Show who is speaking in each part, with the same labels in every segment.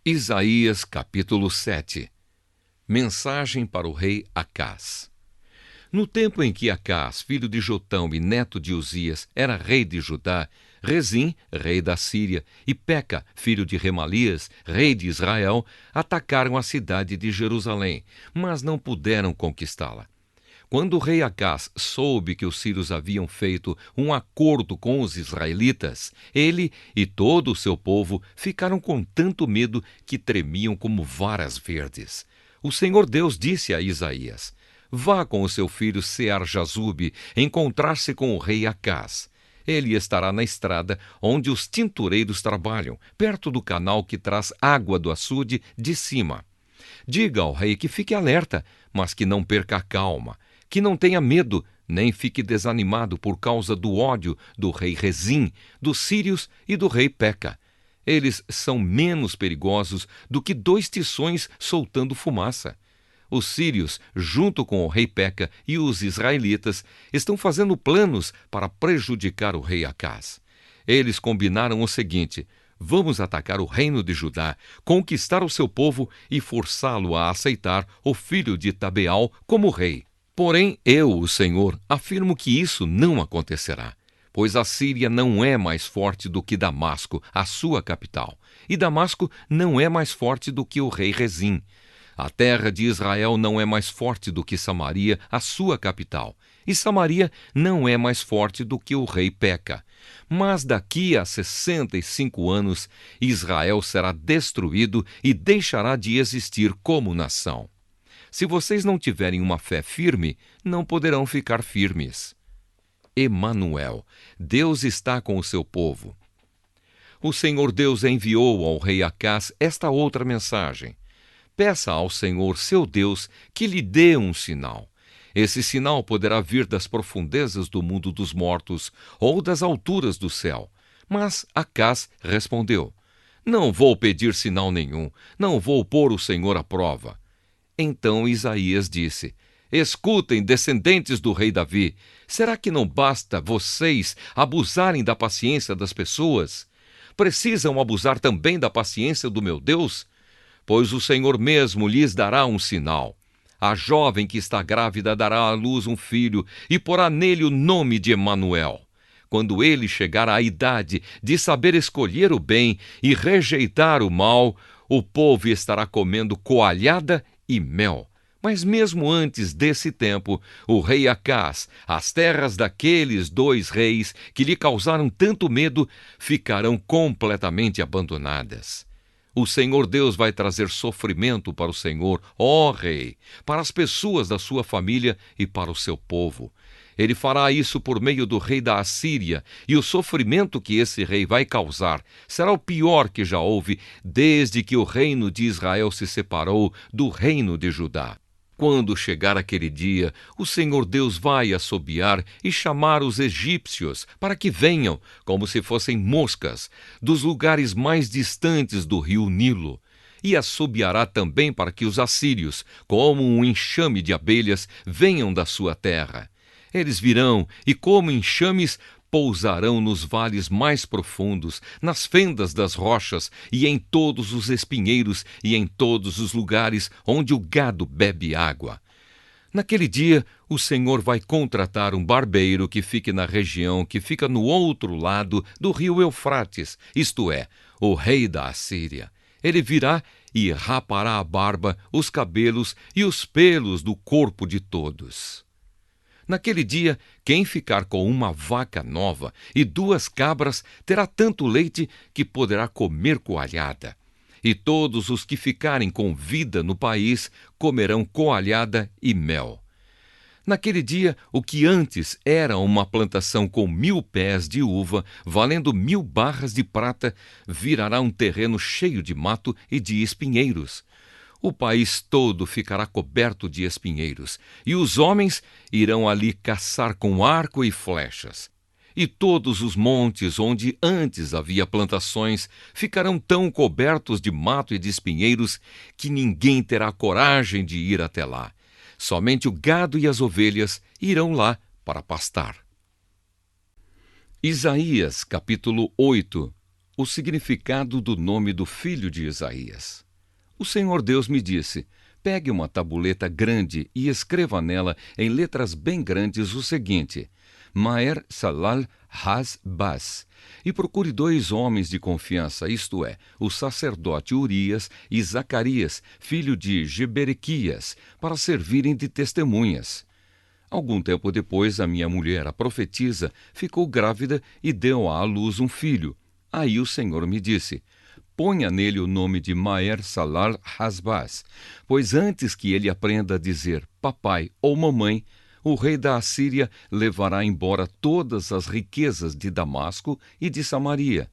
Speaker 1: Isaías capítulo 7. Mensagem para o rei Acás. No tempo em que Acás, filho de Jotão e neto de Uzias, era rei de Judá, Rezim, rei da Síria, e Peca, filho de Remalias, rei de Israel, atacaram a cidade de Jerusalém, mas não puderam conquistá-la. Quando o rei Acás soube que os sírios haviam feito um acordo com os israelitas, ele e todo o seu povo ficaram com tanto medo que tremiam como varas verdes. O Senhor Deus disse a Isaías: "Vá com o seu filho Sear-Jazube encontrar-se com o rei Acás. Ele estará na estrada onde os tintureiros trabalham, perto do canal que traz água do açude de cima. Diga ao rei que fique alerta, mas que não perca a calma, que não tenha medo, nem fique desanimado por causa do ódio do rei Rezim, dos sírios e do rei Peca. Eles são menos perigosos do que 2 tições soltando fumaça. Os sírios, junto com o rei Peca e os israelitas, estão fazendo planos para prejudicar o rei Acás. Eles combinaram o seguinte: vamos atacar o reino de Judá, conquistar o seu povo e forçá-lo a aceitar o filho de Tabeal como rei. Porém, eu, o Senhor, afirmo que isso não acontecerá, pois a Síria não é mais forte do que Damasco, a sua capital, e Damasco não é mais forte do que o rei Rezim. A terra de Israel não é mais forte do que Samaria, a sua capital, e Samaria não é mais forte do que o rei Peca. Mas daqui a 65 anos, Israel será destruído e deixará de existir como nação. Se vocês não tiverem uma fé firme, não poderão ficar firmes." Emanuel, Deus está com o seu povo. O Senhor Deus enviou ao rei Acás esta outra mensagem: peça ao Senhor, seu Deus, que lhe dê um sinal. Esse sinal poderá vir das profundezas do mundo dos mortos ou das alturas do céu. Mas Acás respondeu: não vou pedir sinal nenhum, não vou pôr o Senhor à prova. Então Isaías disse: escutem, descendentes do rei Davi, será que não basta vocês abusarem da paciência das pessoas? Precisam abusar também da paciência do meu Deus? Pois o Senhor mesmo lhes dará um sinal. A jovem que está grávida dará à luz um filho e porá nele o nome de Emanuel. Quando ele chegar à idade de saber escolher o bem e rejeitar o mal, o povo estará comendo coalhada e mel. Mas mesmo antes desse tempo, o rei Acás, as terras daqueles 2 reis que lhe causaram tanto medo, ficarão completamente abandonadas. O Senhor Deus vai trazer sofrimento para o Senhor, ó rei, para as pessoas da sua família e para o seu povo. Ele fará isso por meio do rei da Assíria, e o sofrimento que esse rei vai causar será o pior que já houve desde que o reino de Israel se separou do reino de Judá. Quando chegar aquele dia, o Senhor Deus vai assobiar e chamar os egípcios para que venham, como se fossem moscas, dos lugares mais distantes do rio Nilo. E assobiará também para que os assírios, como um enxame de abelhas, venham da sua terra. Eles virão e, como enxames, pousarão nos vales mais profundos, nas fendas das rochas e em todos os espinheiros e em todos os lugares onde o gado bebe água. Naquele dia, o Senhor vai contratar um barbeiro que fique na região que fica no outro lado do rio Eufrates, isto é, o rei da Assíria. Ele virá e rapará a barba, os cabelos e os pelos do corpo de todos. Naquele dia, quem ficar com uma vaca nova e 2 cabras terá tanto leite que poderá comer coalhada. E todos os que ficarem com vida no país comerão coalhada e mel. Naquele dia, o que antes era uma plantação com 1000 pés de uva, valendo 1000 barras de prata, virará um terreno cheio de mato e de espinheiros. O país todo ficará coberto de espinheiros, e os homens irão ali caçar com arco e flechas. E todos os montes onde antes havia plantações ficarão tão cobertos de mato e de espinheiros que ninguém terá coragem de ir até lá. Somente o gado e as ovelhas irão lá para pastar. Isaías, capítulo 8. O significado do nome do filho de Isaías. O Senhor Deus me disse: pegue uma tabuleta grande e escreva nela, em letras bem grandes, o seguinte: Maher Salal Has-Baz. E procure 2 homens de confiança, isto é, o sacerdote Urias e Zacarias, filho de Jeberequias, para servirem de testemunhas. Algum tempo depois, a minha mulher, a profetisa, ficou grávida e deu à luz um filho. Aí o Senhor me disse: ponha nele o nome de Maher Salal Has-Baz, pois antes que ele aprenda a dizer papai ou mamãe, o rei da Assíria levará embora todas as riquezas de Damasco e de Samaria.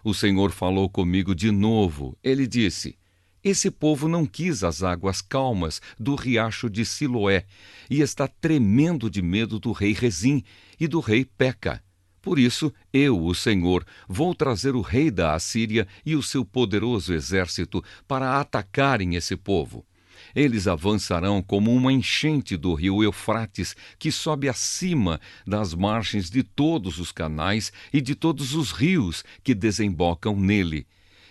Speaker 1: O Senhor falou comigo de novo. Ele disse: esse povo não quis as águas calmas do riacho de Siloé e está tremendo de medo do rei Rezim e do rei Peca. Por isso, eu, o Senhor, vou trazer o rei da Assíria e o seu poderoso exército para atacarem esse povo. Eles avançarão como uma enchente do rio Eufrates, que sobe acima das margens de todos os canais e de todos os rios que desembocam nele.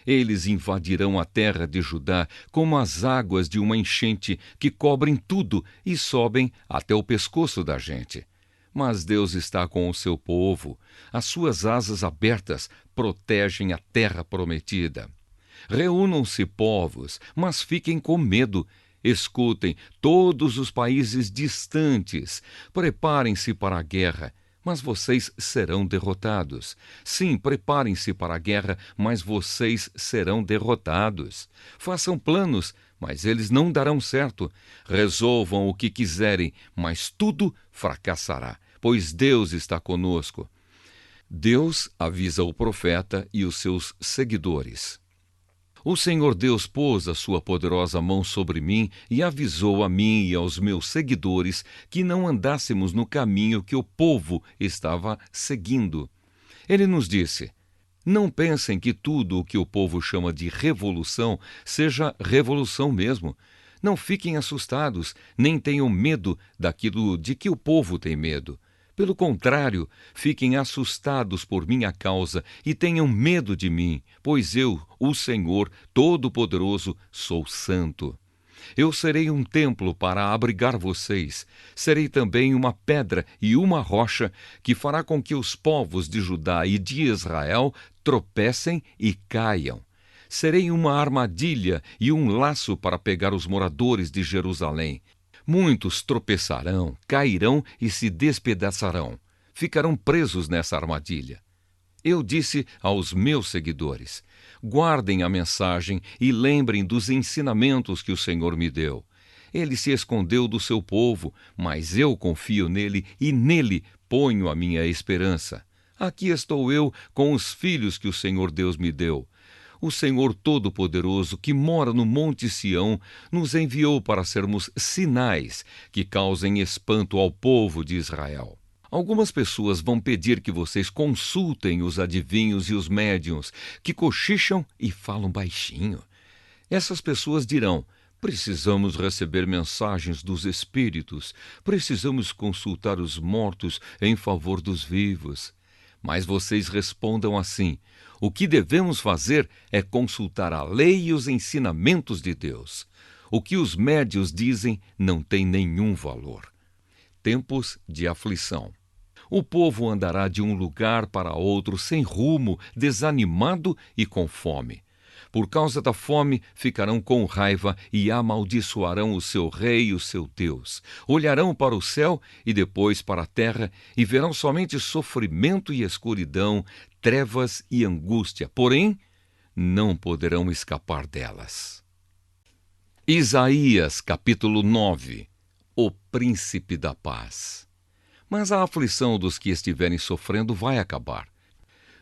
Speaker 1: Eles invadirão a terra de Judá como as águas de uma enchente que cobrem tudo e sobem até o pescoço da gente. Mas Deus está com o seu povo. As suas asas abertas protegem a terra prometida. Reúnam-se, povos, mas fiquem com medo. Escutem, todos os países distantes. Preparem-se para a guerra, mas vocês serão derrotados. Sim, preparem-se para a guerra, mas vocês serão derrotados. Façam planos, mas eles não darão certo. Resolvam o que quiserem, mas tudo fracassará, pois Deus está conosco. Deus avisa o profeta e os seus seguidores. O Senhor Deus pôs a sua poderosa mão sobre mim e avisou a mim e aos meus seguidores que não andássemos no caminho que o povo estava seguindo. Ele nos disse: não pensem que tudo o que o povo chama de revolução seja revolução mesmo. Não fiquem assustados, nem tenham medo daquilo de que o povo tem medo. Pelo contrário, fiquem assustados por minha causa e tenham medo de mim, pois eu, o Senhor Todo-Poderoso, sou santo. Eu serei um templo para abrigar vocês. Serei também uma pedra e uma rocha que fará com que os povos de Judá e de Israel tropecem e caiam. Serei uma armadilha e um laço para pegar os moradores de Jerusalém. Muitos tropeçarão, cairão e se despedaçarão. Ficarão presos nessa armadilha. Eu disse aos meus seguidores: guardem a mensagem e lembrem dos ensinamentos que o Senhor me deu. Ele se escondeu do seu povo, mas eu confio nele e nele ponho a minha esperança. Aqui estou eu com os filhos que o Senhor Deus me deu. O Senhor Todo-Poderoso, que mora no Monte Sião, nos enviou para sermos sinais que causem espanto ao povo de Israel. Algumas pessoas vão pedir que vocês consultem os adivinhos e os médiuns, que cochicham e falam baixinho. Essas pessoas dirão: precisamos receber mensagens dos espíritos, precisamos consultar os mortos em favor dos vivos. Mas vocês respondam assim: o que devemos fazer é consultar a lei e os ensinamentos de Deus. O que os médiuns dizem não tem nenhum valor. Tempos de aflição. O povo andará de um lugar para outro sem rumo, desanimado e com fome. Por causa da fome, ficarão com raiva e amaldiçoarão o seu rei e o seu Deus. Olharão para o céu e depois para a terra e verão somente sofrimento e escuridão, trevas e angústia, porém, não poderão escapar delas. Isaías, capítulo 9. O príncipe da paz. Mas a aflição dos que estiverem sofrendo vai acabar.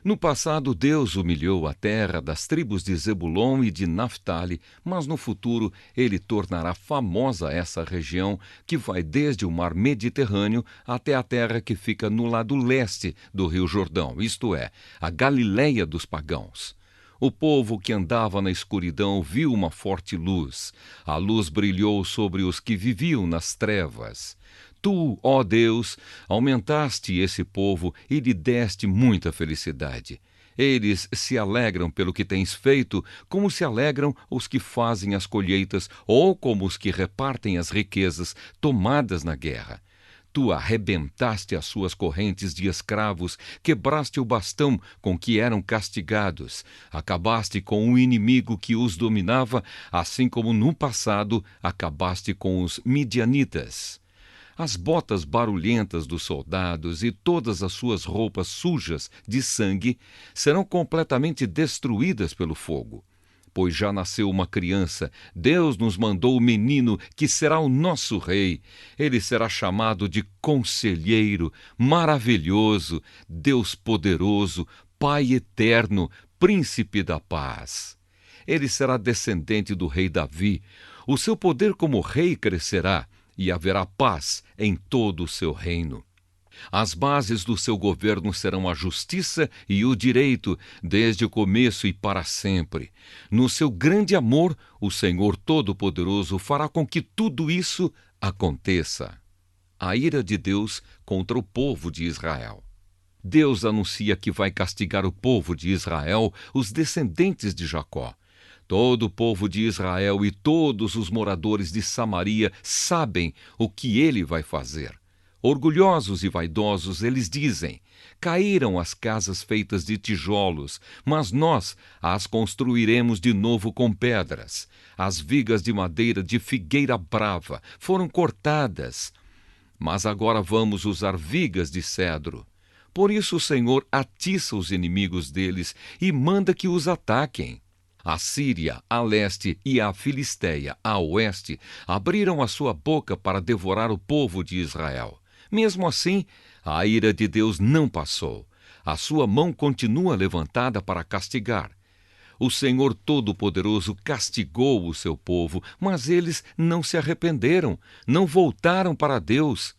Speaker 1: No passado, Deus humilhou a terra das tribos de Zebulon e de Naftali, mas no futuro ele tornará famosa essa região que vai desde o mar Mediterrâneo até a terra que fica no lado leste do Rio Jordão, isto é, a Galileia dos pagãos. O povo que andava na escuridão viu uma forte luz. A luz brilhou sobre os que viviam nas trevas. Tu, ó Deus, aumentaste esse povo e lhe deste muita felicidade. Eles se alegram pelo que tens feito, como se alegram os que fazem as colheitas ou como os que repartem as riquezas tomadas na guerra. Tu arrebentaste as suas correntes de escravos, quebraste o bastão com que eram castigados, acabaste com o inimigo que os dominava, assim como no passado acabaste com os midianitas. As botas barulhentas dos soldados e todas as suas roupas sujas de sangue serão completamente destruídas pelo fogo. Pois já nasceu uma criança, Deus nos mandou o menino que será o nosso rei. Ele será chamado de Conselheiro, Maravilhoso, Deus Poderoso, Pai Eterno, Príncipe da Paz. Ele será descendente do rei Davi. O seu poder como rei crescerá e haverá paz em todo o seu reino. As bases do seu governo serão a justiça e o direito, desde o começo e para sempre. No seu grande amor, o Senhor Todo-Poderoso fará com que tudo isso aconteça. A ira de Deus contra o povo de Israel. Deus anuncia que vai castigar o povo de Israel, os descendentes de Jacó. Todo o povo de Israel e todos os moradores de Samaria sabem o que ele vai fazer. Orgulhosos e vaidosos, eles dizem: caíram as casas feitas de tijolos, mas nós as construiremos de novo com pedras. As vigas de madeira de figueira brava foram cortadas, mas agora vamos usar vigas de cedro. Por isso o Senhor atiça os inimigos deles e manda que os ataquem. A Síria, a leste, e a Filistéia, a oeste, abriram a sua boca para devorar o povo de Israel. Mesmo assim, a ira de Deus não passou. A sua mão continua levantada para castigar. O Senhor Todo-Poderoso castigou o seu povo, mas eles não se arrependeram, não voltaram para Deus.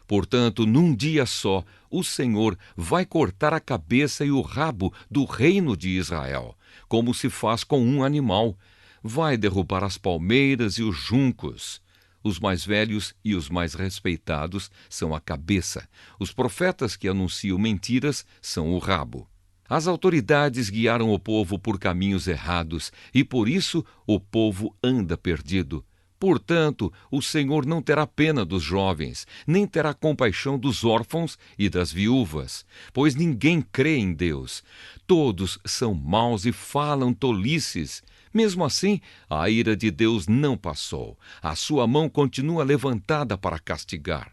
Speaker 1: Portanto, num dia só, o Senhor vai cortar a cabeça e o rabo do reino de Israel, como se faz com um animal. Vai derrubar as palmeiras e os juncos. Os mais velhos e os mais respeitados são a cabeça. Os profetas que anunciam mentiras são o rabo. As autoridades guiaram o povo por caminhos errados, e por isso o povo anda perdido. Portanto, o Senhor não terá pena dos jovens, nem terá compaixão dos órfãos e das viúvas, pois ninguém crê em Deus. Todos são maus e falam tolices. Mesmo assim, a ira de Deus não passou. A sua mão continua levantada para castigar.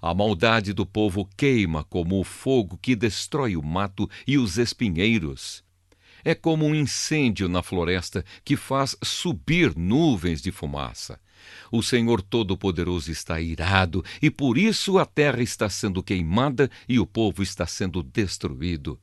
Speaker 1: A maldade do povo queima como o fogo que destrói o mato e os espinheiros. É como um incêndio na floresta que faz subir nuvens de fumaça. O Senhor Todo-Poderoso está irado e por isso a terra está sendo queimada e o povo está sendo destruído.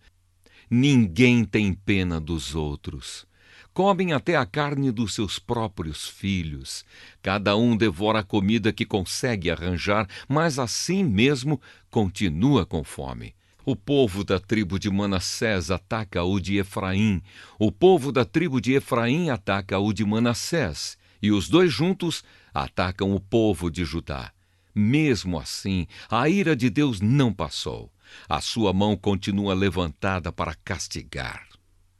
Speaker 1: Ninguém tem pena dos outros. Comem até a carne dos seus próprios filhos. Cada um devora a comida que consegue arranjar, mas assim mesmo continua com fome. O povo da tribo de Manassés ataca o de Efraim. O povo da tribo de Efraim ataca o de Manassés. E os dois juntos atacam o povo de Judá. Mesmo assim, a ira de Deus não passou. A sua mão continua levantada para castigar.